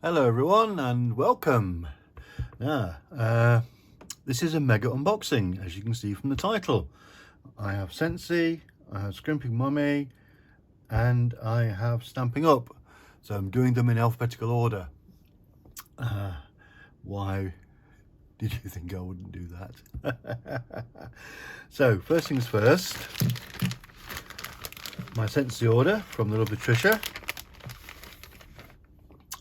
Hello everyone and welcome. This is a mega unboxing, as you can see from the title. I have Scentsy, I have Scrimpingmommy, and I have Stampin Up. So I'm doing them in alphabetical order. Why did you think I wouldn't do that? So first things first, my Scentsy order from the lovely Trisha.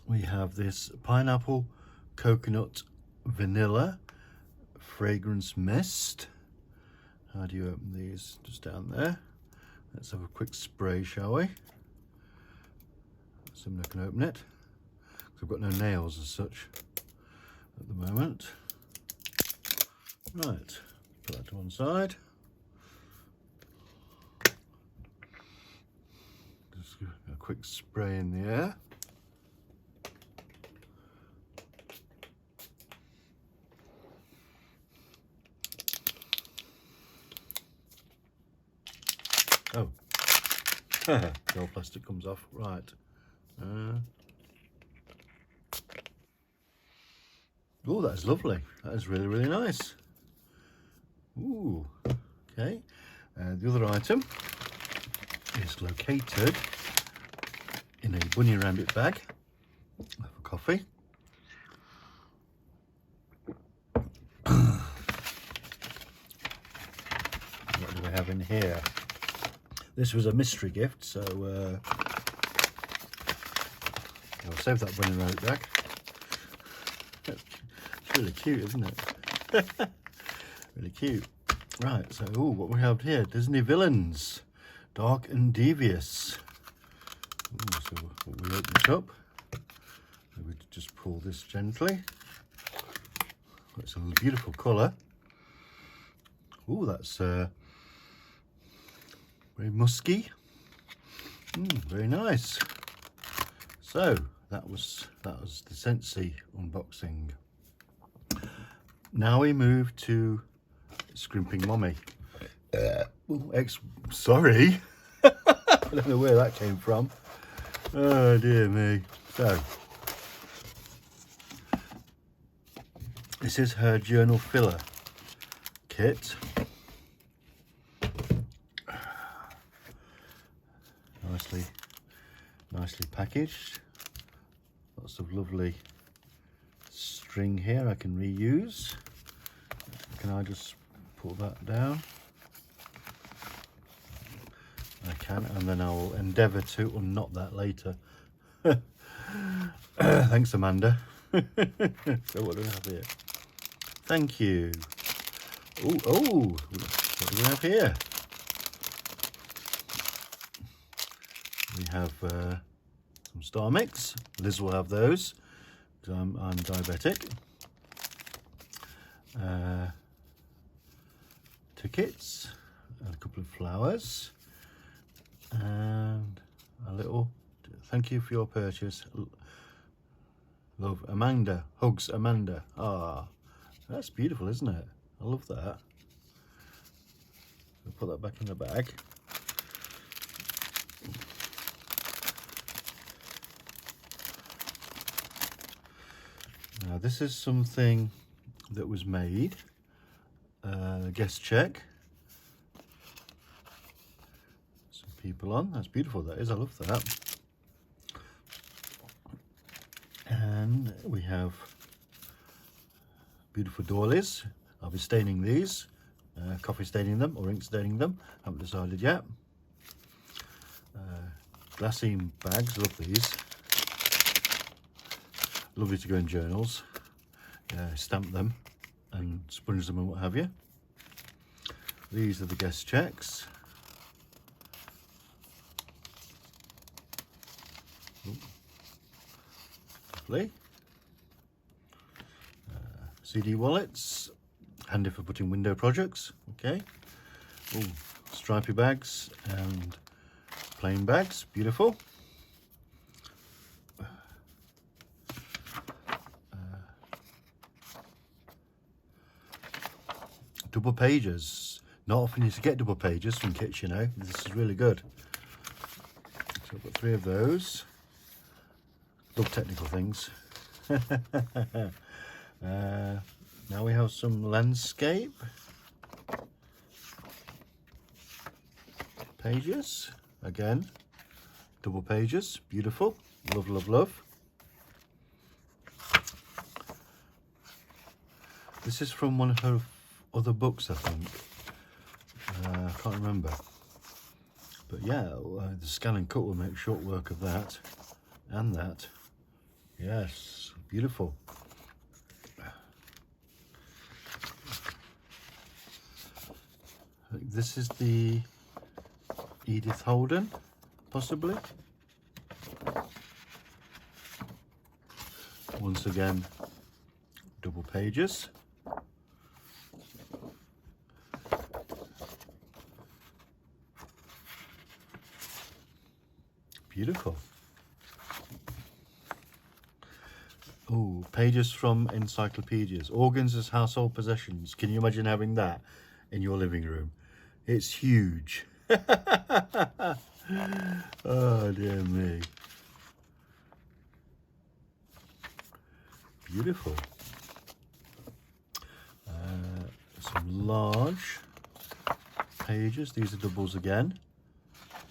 We have this pineapple, coconut, vanilla, fragrance mist. How do you open these? Just down there. Let's have a quick spray, shall we? Someone can open it. I've got no nails as such at the moment. Right, put that to one side. Just a quick spray in the air. Oh, the old plastic comes off. Right. Oh, that's lovely. That is really, really nice. Ooh, okay. The other item is located in a bunny rabbit bag for coffee. What do we have in here? This was a mystery gift, so I'll save that bunny rabbit bag. It's really cute, isn't it? Really cute. Right, so what we have here, Disney villains, Dark and Devious. So we open it up, we just pull this gently. It's a beautiful colour. Oh, that's very musky. Very nice. So that was the Scentsy unboxing. Now we move to Scrimpingmommy. Sorry. I don't know where that came from. Oh dear me. So this is her journal filler kit. Nicely packaged. Lots of lovely string here I can reuse. Can I just pull that down? I can, and then I will endeavour to unknot that later. Thanks, Amanda. So what do we have here? Thank you. Oh, what do we have here? We have some Star Mix. Liz will have those because I'm diabetic. Tickets, and a couple of flowers, and a little thank you for your purchase. Love, Amanda. Hugs, Amanda. Ah, that's beautiful, isn't it? I love that. I'll put that back in the bag. Now this is something that was made, guest check, some people on, that's beautiful that is, I love that. And we have beautiful doilies. I'll be staining these, coffee staining them or ink staining them, haven't decided yet. Glassine bags, love these. Lovely to go in journals, stamp them and sponge them and what have you. These are the guest checks. Lovely. CD wallets, handy for putting window projects. Okay. Ooh, stripy bags and plain bags, beautiful. Double pages. Not often you get double pages from kits, you know. This is really good. So I've got 3 of those. Love technical things. Now we have some landscape pages. Again, double pages. Beautiful. Love, love, love. This is from one of her other books, I think. I can't remember. But yeah, the scan and cut will make short work of that and that. Yes, beautiful. This is the Edith Holden, possibly. Once again, double pages. Beautiful. Oh, pages from encyclopedias. Organs as household possessions. Can you imagine having that in your living room? It's huge. Oh, dear me. Beautiful. Some large pages. These are doubles again.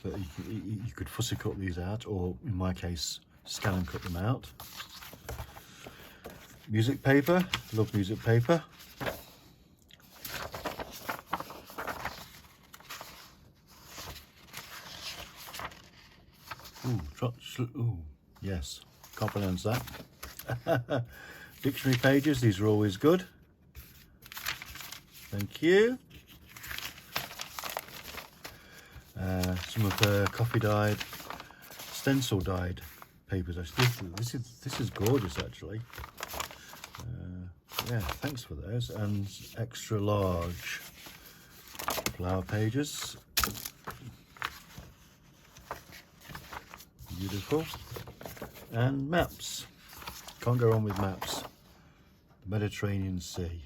But you could fussy cut these out, or in my case, scan and cut them out. Music paper. Love music paper. Ooh, yes, can't pronounce that. Dictionary pages, these are always good. Thank you. Some of the coffee dyed, stencil dyed papers. Actually, this is gorgeous, actually. Yeah, thanks for those. And extra large flower pages. Beautiful. And maps. Can't go wrong with maps. The Mediterranean Sea.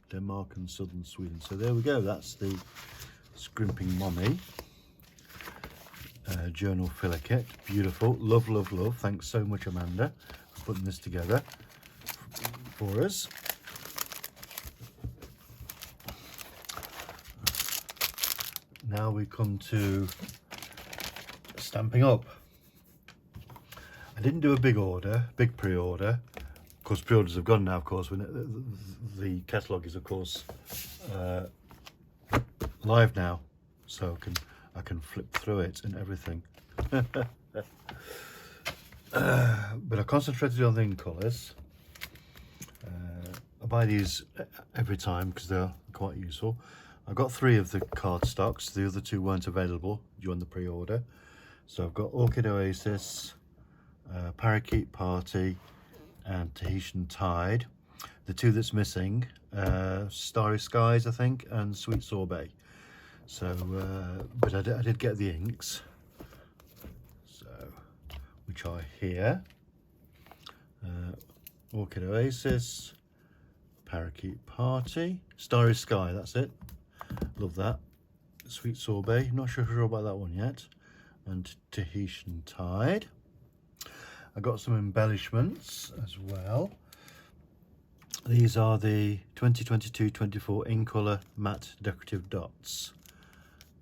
Denmark and southern Sweden. So there we go. That's the Scrimpingmommy journal filler kit. Beautiful. Love, love, love. Thanks so much, Amanda, for putting this together for us. Now we come to Stamping Up. I didn't do a big pre-order. Of course, pre-orders have gone now, of course, when the catalogue is, of course, live now, so I can flip through it and everything. But I concentrated on the ink colours. I buy these every time because they're quite useful. I got 3 of the cardstocks. The other 2 weren't available during the pre-order. So I've got Orchid Oasis, Parakeet Party, and Tahitian Tide. The 2 that's missing, Starry Skies, I think, and Sweet Sorbet. So, but I did get the inks, so which are here. Orchid Oasis, Parakeet Party, Starry Sky. That's it. Love that. Sweet Sorbet. Not sure about that one yet. And Tahitian Tide. I got some embellishments as well. These are the 2022-24 in colour matte decorative dots.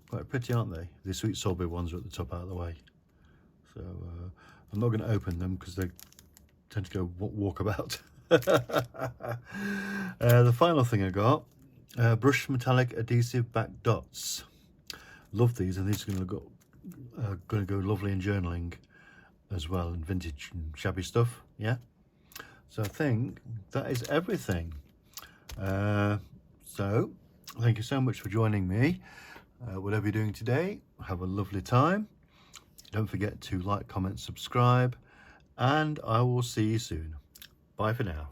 Quite pretty, aren't they? The Sweet Sorbet ones are at the top, out of the way. So I'm not going to open them because they tend to go walkabout. The final thing I got, brushed metallic adhesive back dots. Love these, and these are going to go lovely in journaling as well, and vintage and shabby stuff. Yeah, so I think that is everything. So thank you so much for joining me. Whatever you're doing today, have a lovely time. Don't forget to like, comment, subscribe, and I will see you soon. Bye for now.